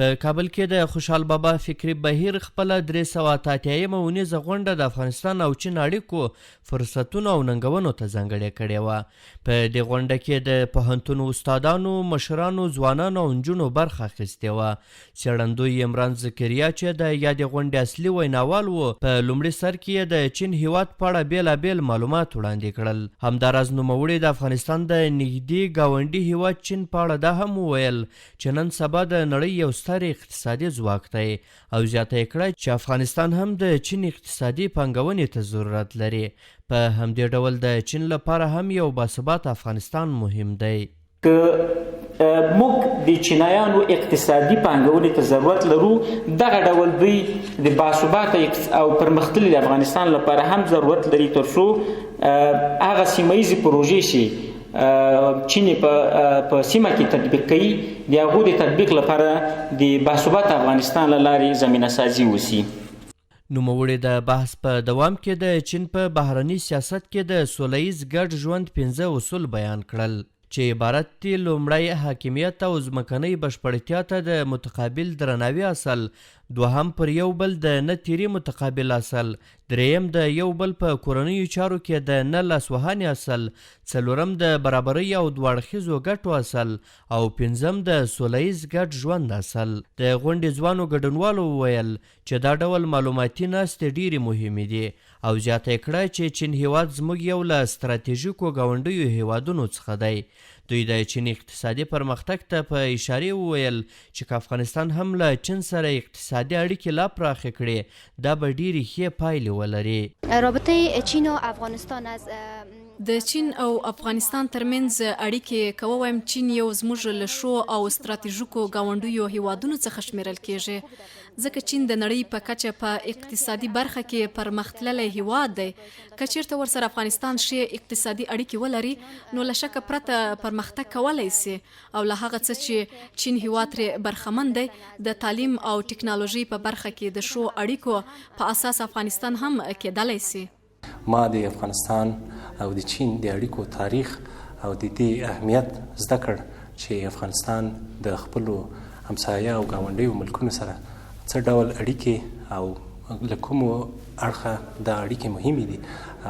په کابل کې د خوشحال بابا فکري بهیر خپله 388مه اونیزه غونډه د افغانستان او چین اړیکو فرصتونو او ننګونو ته ځانګړې کړې وه. په دې غونډه کې د پوهنتون استادانو، مشرانو، ځوانانو او نجونو برخه اخیستې وه. څېړندوی عمران ذکریا چې د یادې غونډې اصلي ویناوال و، په لومړي سر کې یې د چین هیواد په اړه بېلابېل معلومات وړاندې کړل. همداراز نوموړي د افغانستان د نږدې ګاونډي هیواد چین په اړه دا هم وویل چې نن سبا د نړۍ یو ستر اقتصادي ځواک دی او زیاته یې کړه چې افغانستان هم د چین اقتصادي پانګونې ته ضرورت لري. په همدې ډول د چین لپاره هم یو باثباته افغانستان مهم دی. که موږ د چینایانو اقتصادي پانګونې ته ضرورت لرو، دغه ډول دوی د باثباته او پرمختللي افغانستان لپاره هم ضرورت لري، تر څو هغه سیمه ییزې پروژې چې چین په سیمه کې تطبیق کوي، د هغو د تطبیق لپاره د باثباته افغانستان له لارې زمینه سازي وشي. نوموړي د بحث په دوام کې د چین په بهرني سیاست کې د سوله ییز ګډ ژوند 15 اصول بیان کړل چې عبارت دي: لومړی حاکمیت او ځمکنۍ بشپړتیا ته د متقابل درناوي اصل، دوهم پر یو بل د نه تیري متقابل اصل، دریم د یو بل په کورنیو چارو کې د نه لاسوهانې اصل، څلورم د برابرۍ او دوه اړخیزو ګټو اصل او پنځم د سوله ییز ګډ ژوند اصل. د غونډې ځوانو ګډونوالو وویل چې دا ډول معلوماتي ناستې ډیرې مهمې دي او زیاته یې کړه چې چین هیواد زموږ یو له ستراتیژیکو ګاونډیو هیوادونو څخه دی. دوی د چین اقتصادي پرمختګ ته په اشارې وویل چې که افغانستان هم له چین سره اقتصادي اړیکې لا پراخې کړي، دا به ډیرې ښې پایلې ولري. رابطه چین او افغانستان از د چین او افغانستان ترمنځ اړیکې که ووایم چین یو زموږ له ښو او ستراتیژیکو ګاونډیو هیوادونو څخه شمیرل کیږي، ځکه چین د نړۍ په کچه په اقتصادي برخه کې پرمختللی هیواد دی. که چیرته ورسره افغانستان ښې اقتصادي اړیکې ولري، نو له شکه پرته پرمختګ کولی سي او له هغه څه چې چین هیواد ترې برخمن دی، د تعلیم او ټکنالوژي په برخه کې د ښو اړیکو په اساس افغانستان هم کېدلی سي. ما د افغانستان او د چین د اړیکو تاریخ او د دې اهمیت زده کړ چې افغانستان د خپلو همسایه او ګاونډیو ملکونو سره څه ډول اړیکې او له کومو اړخه دا اړیکې مهمې دي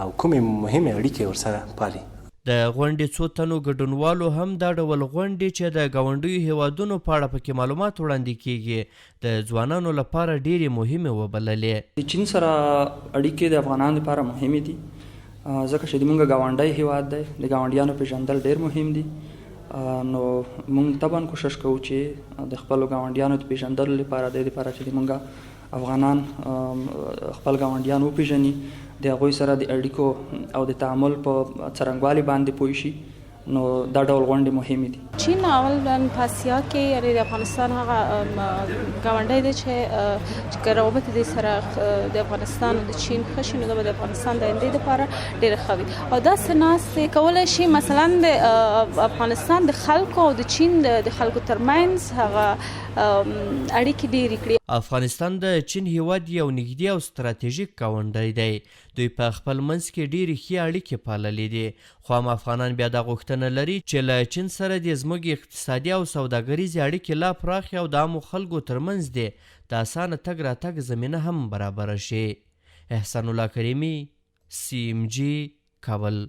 او کومې مهمې اړیکې ورسره پالي. د غونډې څو تنو ګډونوالو هم دا ډول غونډې چې د ګاونډیو هیوادونو په اړه پکې معلومات وړاندې کیږي د ځوانانو لپاره ډیرې مهمې وبللې. د چین سره اړیکې د افغانانو لپاره مهمې دي ځکه چې موږ ګاونډی هیواد دی، د ګاونډیانو پیژندل ډیر مهم دي. نو موږ طبعا کوشش کوو چې د خپلو ګاونډیانو د پیژندلو لپاره د دې لپاره چې موږ افغانان خپل ګاونډیان وپیژني، د هغوی سره د اړیکو او د تعامل په څرنګوالي باندې پوه شي، نو دا ډول غونډې مهمې دي. چین اولا په اسیا کې یعنې د افغانستان هغه ګاونډی دی چې روابط دې سره د افغانستان او د چین ښه شي، نو دا به د افغانستان د آیندې دپاره ډېره ښه وي. او داسې ناستې کولی شي مثلا د افغانستان د خلکو او د چین د خلکو ترمنځ هغه اړیکې ډېرې کړي. افغانستان د چین هیواد یو نږدې او ستراتیژیک ګاونډی دی. دوی په خپل منځ کې ډیرې ښې اړیکې پاللې دي، خو هم افغانان بیا دا غوښتنه لري چې له چین سره د زموږ اقتصادي او سوداګریزې اړیکې لا پراخې او د عامو خلکو ترمنځ دي د اسانه تګ راتګ زمینه هم برابره شي. احسان الله کریمي، CMG، کابل.